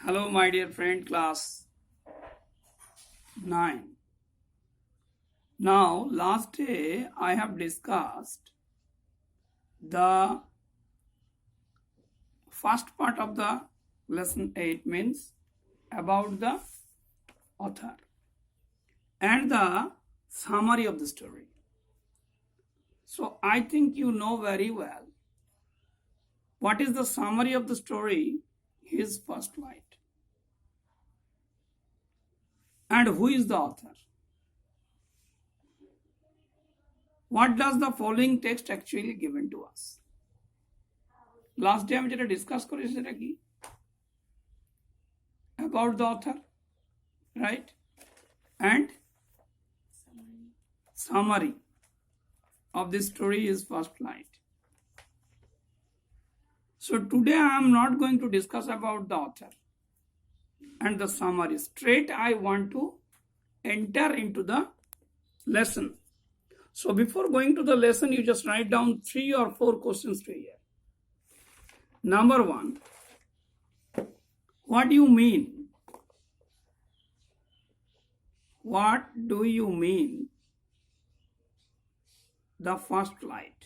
Hello, my dear friend, class 9. Now, last day I have discussed the first part of the lesson 8 means about the author and the summary of the story. So, I think you know very well what is the summary of the story, his first light. And who is the author? What does the following text actually given to us? Last day আমি যেটা discuss করি সেটা কি? About the author, right? And summary of this story is first light. So today I am not going to discuss about the author and the summary. Straight I want to enter into the lesson. So before going to the lesson, you just write down 3 or 4 questions to here. Number 1, what do you mean? What do you mean the first light?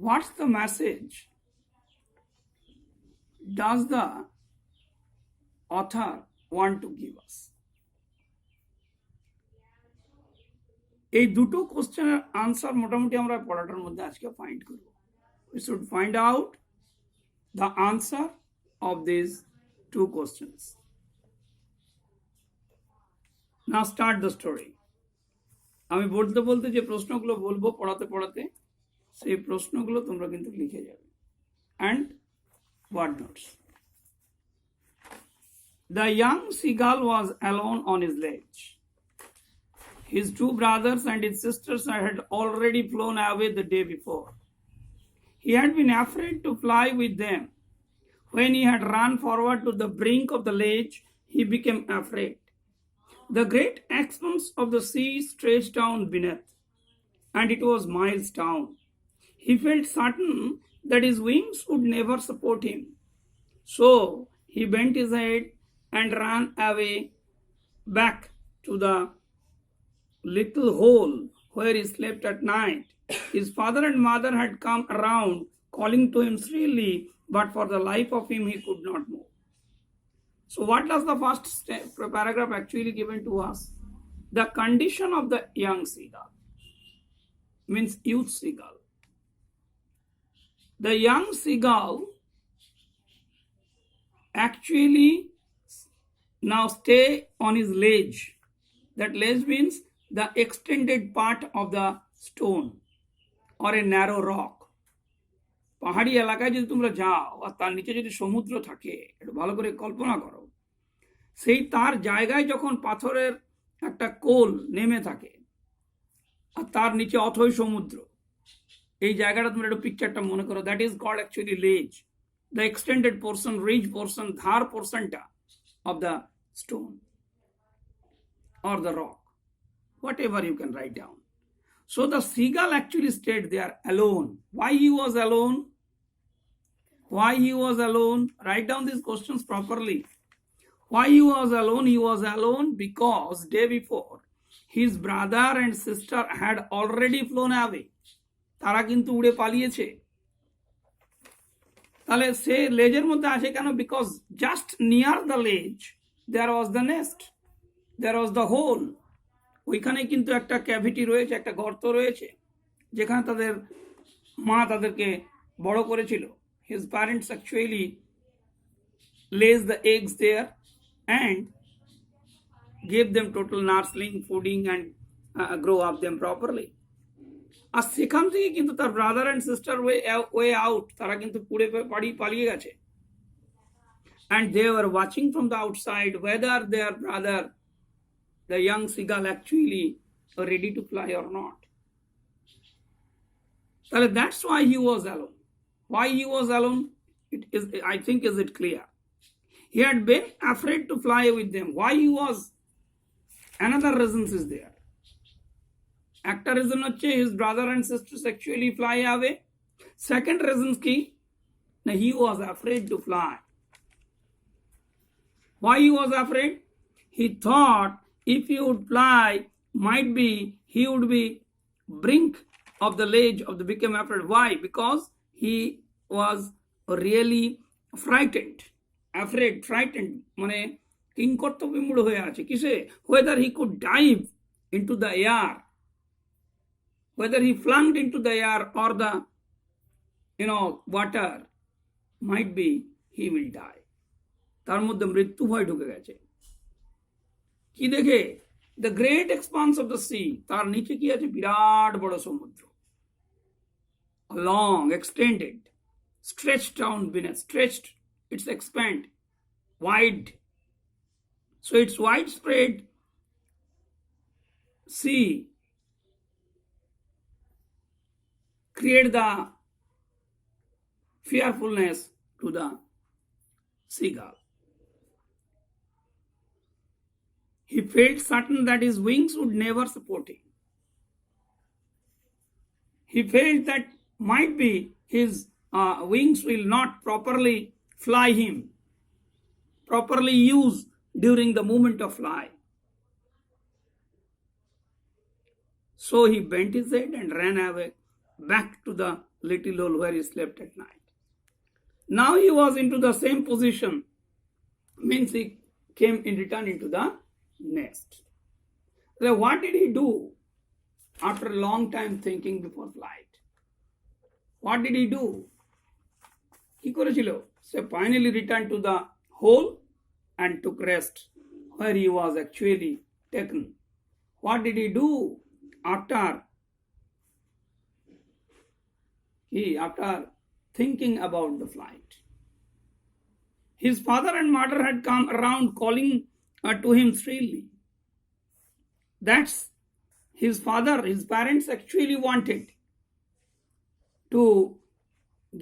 What's the message does the author want to give us? এই দুটো কোশ্চেনের answer মোটামুটি আমরা পড়াটার মধ্যে আজকে find করব। We should find out the answer of these 2 questions. Now start the story. আমি বলতে বলতে যে প্রশ্নগুলো বলবো পড়াতে পড়াতে সেই প্রশ্নগুলো তোমরা কিন্তু লিখে যাবে and word notes. The young seagull was alone on his ledge. His 2 brothers and his sisters had already flown away the day before. He had been afraid to fly with them. When he had run forward to the brink of the ledge, he became afraid. The great expanse of the sea stretched down beneath, and it was miles down. He felt certain that his wings would never support him. So he bent his head and ran away back to the little hole where he slept at night. His father and mother had come around calling to him shrilly, but for the life of him he could not move. So what does the first paragraph actually given to us? The condition of the young seagull means youth seagull. The young seagull actually now stay on his ledge. That ledge means the extended part of the stone or a narrow rock. পাহাড়ি এলাকায় যদি তোমরা যাও আর তার নিচে যদি সমুদ্র থাকে, একটু ভালো করে কল্পনা করো, সেই তার জায়গায় যখন পাথরের একটা কোল নেমে থাকে আর তার নিচে অথই সমুদ্র, এই জায়গাটা তোমরা একটু পিকচারটা মনে করো, that is called actually ledge, the extended portion, ridge portion, ধার পোর্শনটা of the stone or the rock, whatever you can write down. So the seagull actually stayed there alone. Why he was alone? Why he was alone? Write down these questions properly. Why he was alone? He was alone because day before his brother and sister had already flown away. তারা কিন্তু উড়ে পালিয়েছে। তাহলে সে লেজের মধ্যে আসে কেন? Because just near the ledge there was the nest, there was the hole. ওইখানে কিন্তু একটা ক্যাভিটি রয়েছে, একটা গর্ত রয়েছে, যেখানে তাদের মা তাদেরকে বড় করেছিল। His parents actually lays the eggs there and gave them total nursing, fooding and grow up them properly. আর সেখান থেকে কিন্তু তার brother and sister way out, তারা কিন্তু পুড়ে পালিয়ে গেছে। And they were watching from the outside whether their brother, the young seagull, actually were ready to fly or not. So that's why he was alone. Why he was alone? It is, I think, is it clear? He had been afraid to fly with them. Why he was? Another reasons is there. একটা reason হচ্ছে his brother and sisters actually fly away Second reason ki, he was afraid to fly. Why he was afraid? He thought if he would fly, might be he would be brink of the ledge of the become afraid. Why? Because he was really frightened, afraid, frightened. মানে কিংকর্তব্য বিমূঢ় হয়ে আছে কিসে? Whether he could dive into the air, whether he flung into the air or the water, might be he will die. তার মধ্যে মৃত্যু ভয় ঢুকে গেছে। কি দেখে? The great expanse of the sea, তার নিচে কি আছে? বিরাট বড় সমুদ্র, long, extended, stretched down beneath, stretched, it's expand, wide. So it's widespread sea create the fearfulness to the seagull. He felt certain that his wings would never support him. He felt that might be his wings will not properly fly him, properly use during the moment of flight. So he bent his head and ran away back to the little hole where he slept at night. Now he was into the same position, means he came in return into the nest. So what did he do after a long time thinking before flight? What did he do? কি করেছিল? So finally returned to the hole and took rest where he was actually taken. What did he do after thinking about the flight? His father and mother had come around calling to him shrilly. That's his father, his parents actually wanted to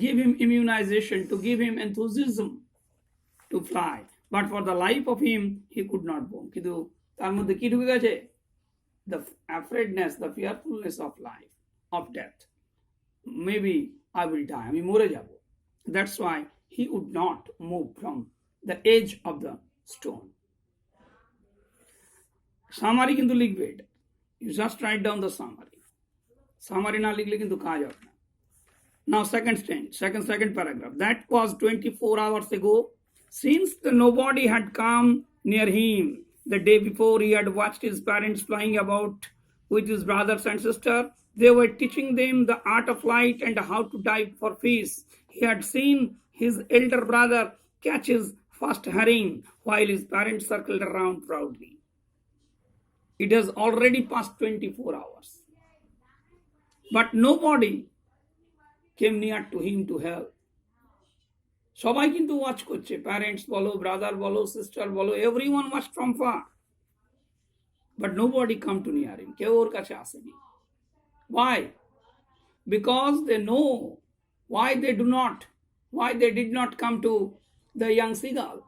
give him immunization, to give him enthusiasm to fly. But for the life of him, he could not go. কিন্তু তার মধ্যে কি ঢুকে গেছে? The afraidness, the fearfulness of life, of death. Maybe I will die. আমি মরে যাব. That's why he would not move from the edge of the stone. Summary কিন্তু লিখবে এটা. You just write down the summary. Summary না লিখলে কিন্তু কাজ হবে না. Now second paragraph. That was 24 hours ago. Since nobody had come near him, the day before he had watched his parents flying about with his brothers and sister. They were teaching them the art of flight and how to dive for fish. He had seen his elder brother catch his first herring while his parents circled around proudly. It has already passed 24 hours. But nobody came near to him to help. সবাই কিন্তু watch করছে, parents বলো, brother বলো, sister বলো, everyone watch from far, but nobody come to near him, কেউ ওর কাছে আসেনি। Why? Because they know why they did not come to the young seagull.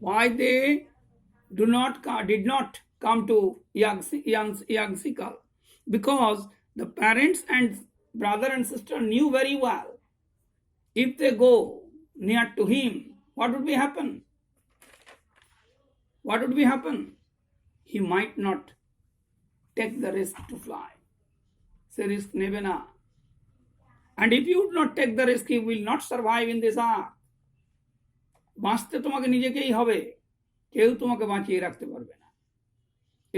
Why they did not come to young seagull? Because the parents and brother and sister knew very well, if they go near to him, what would be happen? What would be happen? He might not take the risk to fly. Se risk nebe na. And if you would not take the risk, he will not survive in this earth. বাঁচতে তোমাকে নিজেকেই হবে, কেউ তোমাকে বাঁচিয়ে রাখতে পারবে না।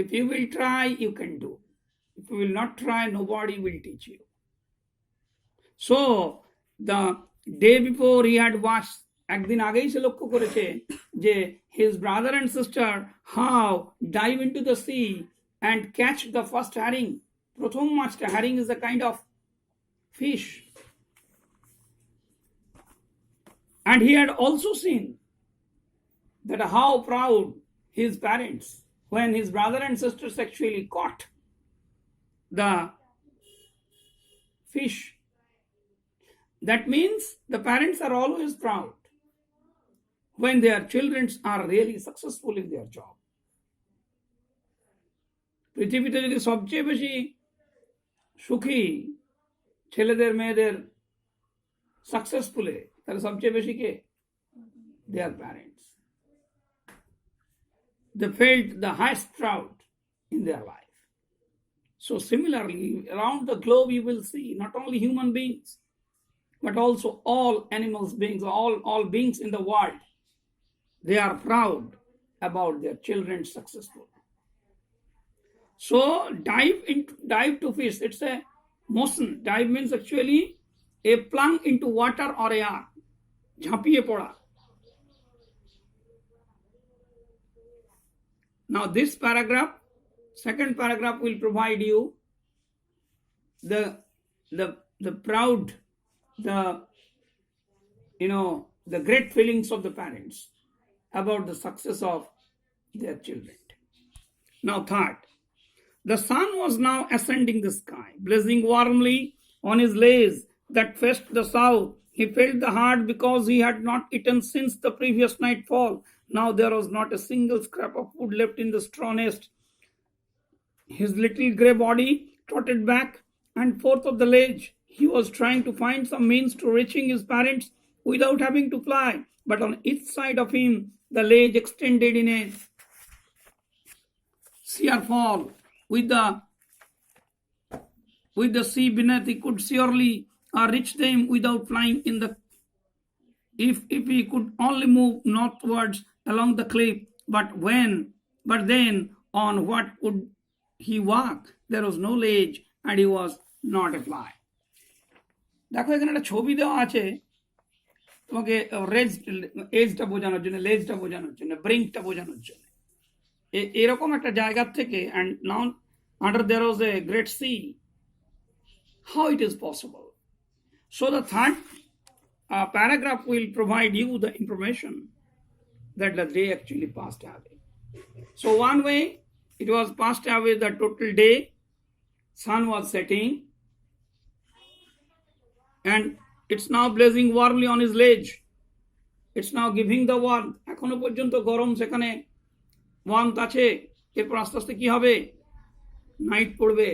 If you will try, you can do. If you will not try, nobody will teach you. So the day before he had watched, একদিন আগেই সে লক্ষ্য করেছে যে his brother and sister how dive into the sea and catch the first herring. প্রথম মাছটা, herring is a kind of fish. And he had also seen that how proud his parents when his brother and sisters actually caught the fish. That means the parents are always proud when their children are really successful in their job. পৃথিবীতে যদি সবচেয়ে বেশি সুখী ছেলেদের মেয়েদের সাকসেসফুলে তাহলে সবচেয়ে বেশি কে? Their parents. They felt the highest proud in their life. So similarly, around the globe you will see not only human beings, but also all animals beings, all beings in the world, they are proud about their children's successful. So dive to fish. It's a motion. Dive means actually a plunge into water or air. ঝাঁপিয়ে পড়া. Now this paragraph, second paragraph will provide you the proud, the great feelings of the parents about the success of their children. Now third, the sun was now ascending the sky, blazing warmly on his legs that faced the south. He felt the heart because he had not eaten since the previous nightfall. Now there was not a single scrap of food left in the straw nest. His little grey body trotted back and forth of the ledge. He was trying to find some means to reaching his parents without having to fly, but on each side of him the ledge extended in a sheer fall. With the sea beneath, he could surely reach them without flying in the if he could only move northwards along the cliff. But then on what would he walk? There was no ledge and he was not a fly. দেখো এখানে একটা ছবি দেওয়া আছে তোমাকে এজটা বোঝানোর জন্য, লেজটা বোঝানোর জন্য, ব্রিঙ্কটা বোঝানোর জন্য। এরকম একটা জায়গার থেকে, and now under there was a great sea. How it is possible? So the third paragraph will provide you the information that the day actually passed away. So one way it was passed away the total day, sun was setting and it's now blazing warmly on his ledge. It's now giving the warmth. এখনো পর্যন্ত গরম, সেখানে warmth আছে, এরপর আস্তে আস্তে কি হবে? নাইট পড়বে।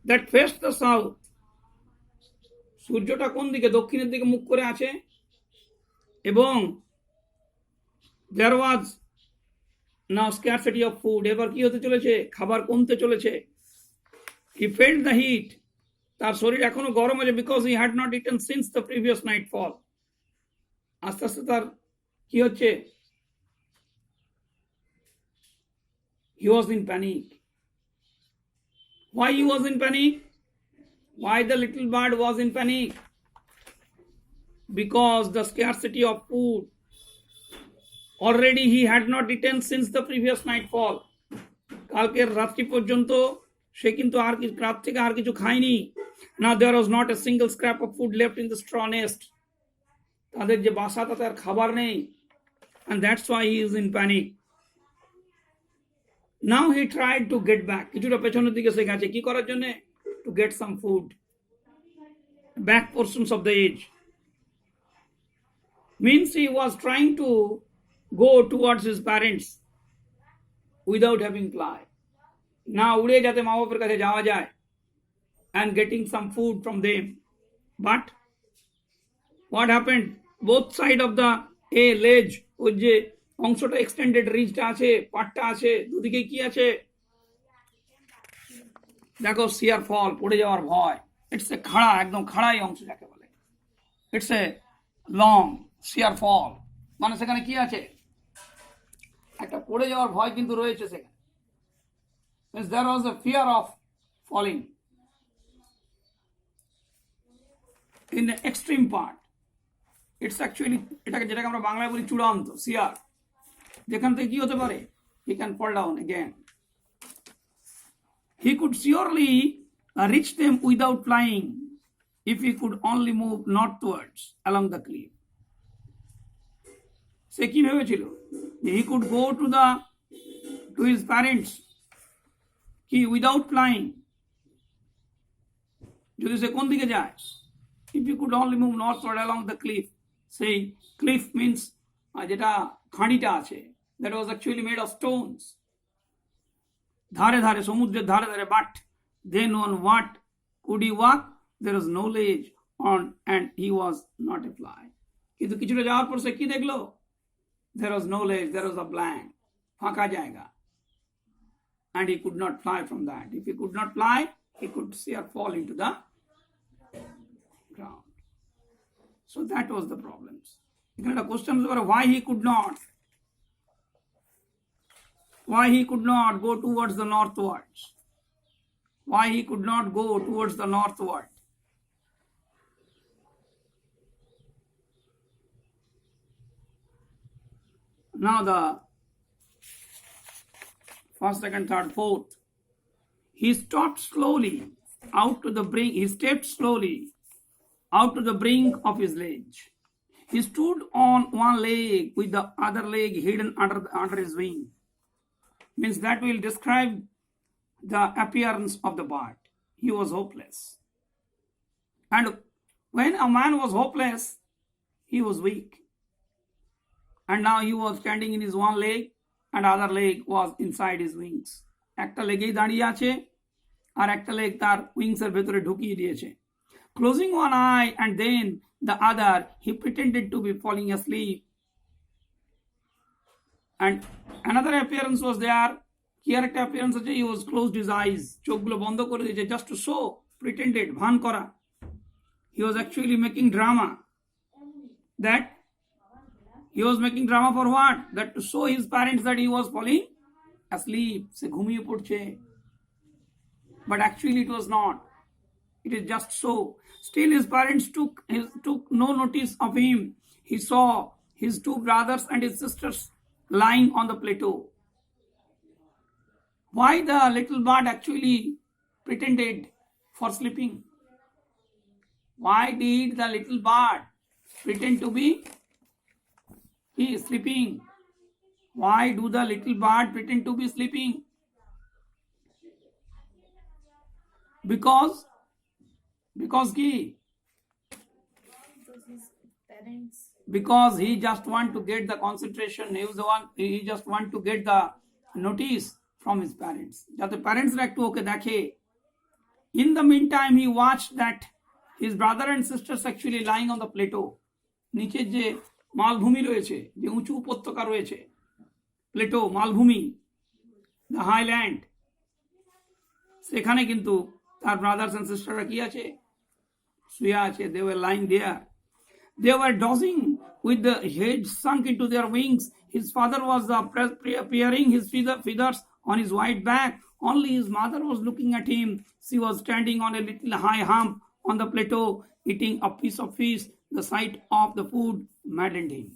That faced the south. সূর্যটা কোন দিকে? দক্ষিণের দিকে মুখ করে আছে এবং there was now scarcity of food. এবার কি হতে চলেছে? খাবার কমতে চলেছে। He felt the heat. তার শরীর এখনো গরম আছে because he had not eaten since the previous nightfall. আস্তে আস্তে তার কি হচ্ছে? He was in panic. Why he was in panic? Why the little bird was in panic? Because the scarcity of food. Already he had not eaten since the previous nightfall. কালকের রাত্রি পর্যন্ত সে কিন্তু রাত থেকে আর কিছু খায়নি। Now there was not a single scrap of food left in the straw nest. তাদের যে বাসা তাতে আর খাবার নেই, and that's why he is in panic. Now he tried to get back. কিছুটা পেছনের দিকে সে গেছে কি করার জন্য? To get some food. Back portions of the edge. Means he was trying to go towards his parents without having fly. না উড়ে যাতে মা বাবার কাছে যাওয়া যায় and getting some food from them. But what happened? Both side of the ledge, ওই যে অংশটা এক্সটেন্ডেড রিজটা আছে, পাটটা আছে, দুদিকে কি আছে? দেখো শিয়ার ফল, পড়ে যাওয়ার ভয়। ইটস এ খাড়া, একদম খাড়াই অংশ যাকে বলে। ইটস এ লং শিয়ার ফল, মানে সেখানে কি আছে? একটা পড়ে যাওয়ার ভয় কিন্তু রয়েছে সেখানে। Means there was a fear of falling in the extreme part. It's actually যেটাকে আমরা বাংলায় বলি চূড়ান্ত, শিয়ার, যেখান থেকে কি হতে পারে? He can fall down again. He could surely reach them without flying if he could only move northwards along the cliff. সে কি ভেবেছিল? He could go to his parents কি without flying. যদি সে কোন দিকে যায়? If he could only move northward along the cliff. Say cliff means যেটা খাঁড়িটা আছে, that was actually made of stones. ধারে ধারে, সমুদ্রের ধারে ধারে, but Then on what could he walk? There was no ledge on and he was not a fly. কিন্তু কিছুটা যাওয়ার পর সে কি দেখলো? There was no ledge, there was a blank, ফাঁকা জায়গা. And he could not fly from that. If he could not fly, he could see or fall into the ground. So that was the problems. এখানে একটা question হতে পারে, why he could not? Why he could not go towards the northwards? Why he could not go towards the northward? Now the first, second, third, fourth. He stopped slowly out to the brink. He stepped slowly out to the brink of his ledge. He stood on one leg with the other leg hidden under his wing. Means that will describe the appearance of the bird. He was hopeless. And when a man was hopeless, he was weak. And now he was standing in his one leg and other leg was inside his wings. একটা লেগেই দাঁড়িয়ে আছে আর একটা leg তার wings এর ভেতরে ঢুকিয়ে দিয়েছে. Closing one eye and then the other, he pretended to be falling asleep. And another appearance was there. কি আর একটা appearance আছে, he was closed his eyes, চোখগুলো বন্ধ করে দিয়েছে, just to show, pretended, ভান করা. He was actually making drama. That he was making drama for what? That to show his parents that he was falling asleep. সে ঘুমিয়ে পড়ছে. But actually it was not. It is just so. Still his parents took no notice of him. He saw his two brothers and his sisters lying on the plateau. Why the little bird actually pretended for sleeping? Why did the little bird pretend to be sleeping? Why do the little bird pretend to be sleeping? Because কি? Because he just want to get the concentration. He just want to get the notice from his parents. যাতে প্যারেন্টসরা একটু ওকে দেখে. In the meantime, he watched that his brother and sisters actually lying on the plateau. নিচের যে মালভূমি রয়েছে, যে উঁচু উপত্যকা রয়েছে, প্লেটো মালভূমি, the highland, সেখানে কিন্তু তার ব্রাদার্স এন্ড সিস্টাররা কি আছে? শুয়ে আছে. They were lying there. They were dozing with the head sunk into their wings. His father was preparing his feathers on his white back. Only his mother was looking at him. She was standing on a little high hump on the plateau, eating a piece of fish. The sight of the food maddened him.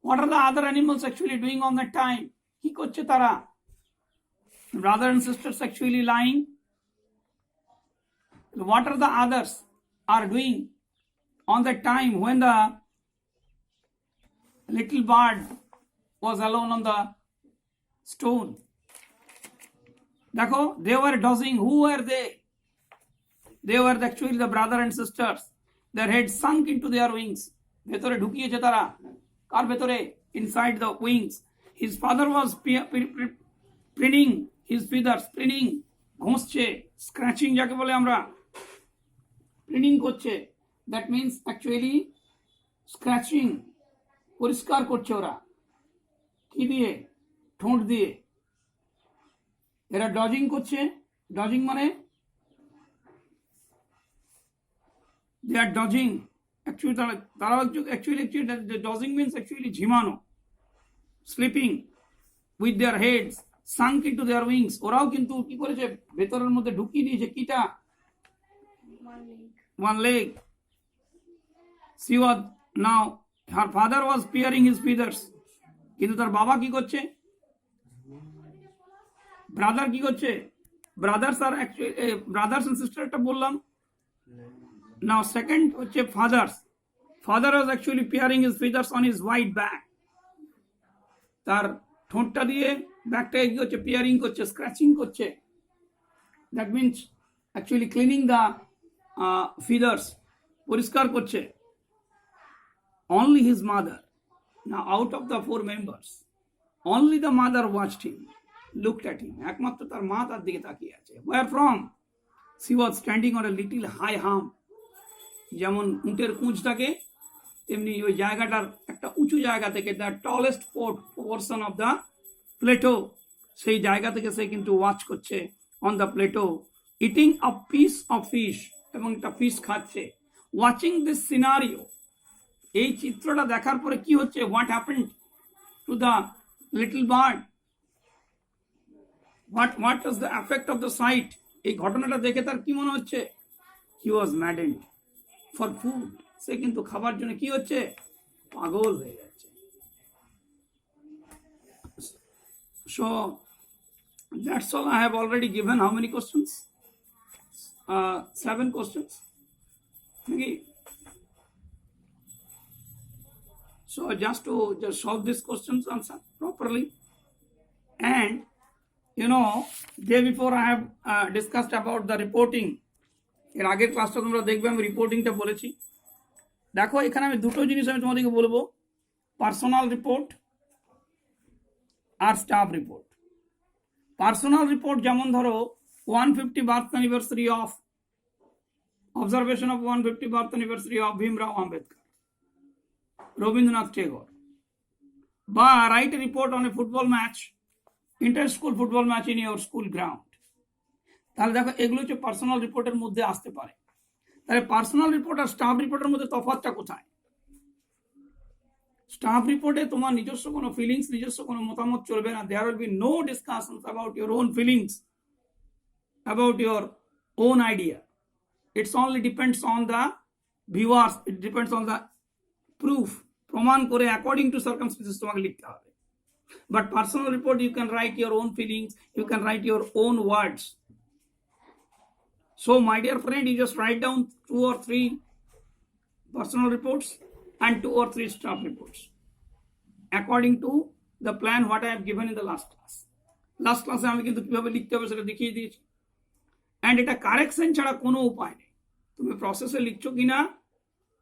What are the other animals actually doing on that time? কি করছে তারা? Brother and sisters actually lying. What are the others are doing on that time when the little bird was alone on the stone? দেখো, they were dozing. Who were they? They were actually the brother and sisters. Their head sunk into their wings. ভেতরে ঢুকিয়েছে তারা. কার ভেতরে? Inside the wings. His father was preening his feathers. Preening, ঘষছে, scratching যাকে বলে আমরা. Preening করছে. That means actually scratching. পরিষ্কার করছে ওরা. কি দিয়ে? ঠোঁট দিয়ে. এরা ডজিং করছে. ডজিং মানে they are dodging. Actually dodging means actually ঝিমানো. Sleeping with their heads sunk into their wings. ওরাও কিন্তু কি করেছে? ভেতরের মধ্যে ঢুকিয়ে দিয়েছে কিটা? One leg. She was now, her father was peering his feathers. কিন্তু তার বাবা কি করছে? ব্রাদার কি করছে? ব্রাদার্স আর অ্যাকচুয়ালি ব্রাদার্স এন্ড সিস্টার একটা বললাম. Now second হচ্ছে fathers. Father was actually peering his feathers on his white back. তার ঠোঁটটা দিয়ে ব্যাকটাকে কি করছে? peering করছে, scratching করছে. That means actually cleaning the feathers, পরিষ্কার করছে. Only his mother. Now out of the four members, only the mother watched him. looked at him. একমাত্র তার মা তার দিকে তাকিয়ে আছে. Where from? She was standing on a little high hump. যেমন উটের কুঁচ থাকে তেমনি ওই জায়গাটার একটা উঁচু জায়গা থেকে the tallest portion of the Plato, সেই জায়গা থেকে সে কিন্তু ওয়াচ করছে on the Plato, eating a piece of fish, এবং একটা ফিশ খাচ্ছে। ওয়াচিং দিস সিনারিও, এই চিত্রটা দেখার পরে কি হচ্ছে, what happened to the little bird, what was the effect of the sight, এই ঘটনাটা দেখে তার কি মনে হচ্ছে, হি ওয়াজ ম্যাডেন্ড ফর ফুড, সে কিন্তু খাবার জন্য কি হচ্ছে, পাগল হয়ে যাচ্ছে। So that's all. I have already given how many questions? 7 questions. Okay. So just to solve these questions, answer properly. And you know, day before I have discussed about the reporting. এর আগের ক্লাসটা তোমরা দেখবে আমি রিপোর্টিংটা বলেছি। দেখো এখানে আমি দুটো জিনিস আমি তোমাদেরকে বলবো, পার্সোনাল রিপোর্ট আর স্টাফ রিপোর্ট। পার্সোনাল রিপোর্ট যেমন ধরো 150 birth anniversary of observation of 150 birth anniversary of Bhimrao Ambedkar, Rabindranath Tagore, বা write a report on a football match, inter school football match in your school ground. তাহলে দেখো এগুলো হচ্ছে পার্সোনাল রিপোর্টের মধ্যে আসতে পারে। তাহলে পার্সোনাল রিপোর্ট আর স্টাফ রিপোর্টের মধ্যে তফাৎটা কোথায়? স্টাফ রিপোর্টে তোমার নিজস্ব কোনো ফিলিংস, নিজস্ব কোনো মতামত চলবে না। There will be no discussion about your own feelings, about your own idea. It's only depends on the viewers, it depends on the proof, প্রমাণ করে অ্যাকর্ডিং টু সার্কামস্টেন্সেস তোমাকে লিখতে হবে। But personal report you can write your own feelings, you can write your own words. So my dear friend, you just write down 2 or 3 personal reports and 2 or 3 staff reports according to the plan what I have given in the last class. Last class আমি কিন্তু কিভাবে লিখতে হবে সেটা দেখিয়ে দিয়েছি। And এটা correction ছাড়া কোনো উপায় নেই, তুমি প্রসেসে লিখছো কিনা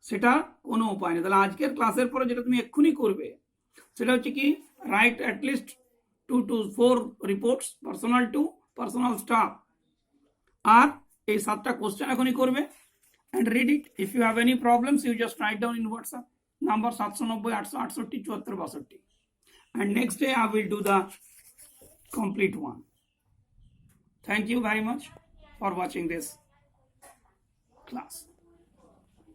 সেটা কোনো উপায় নেই। তাহলে আজকের ক্লাসের পরে যেটা তুমি এক্ষুনি করবে সেটা হচ্ছে কি, write at least 2 to 4 reports, personal to personal staff, আর এই 7টা কোশ্চেন এখনই করবে। and read it. If you have any problems, you just write down in WhatsApp number 790-868-7462, and next day I will do the complete one. Thank you very much for watching this class.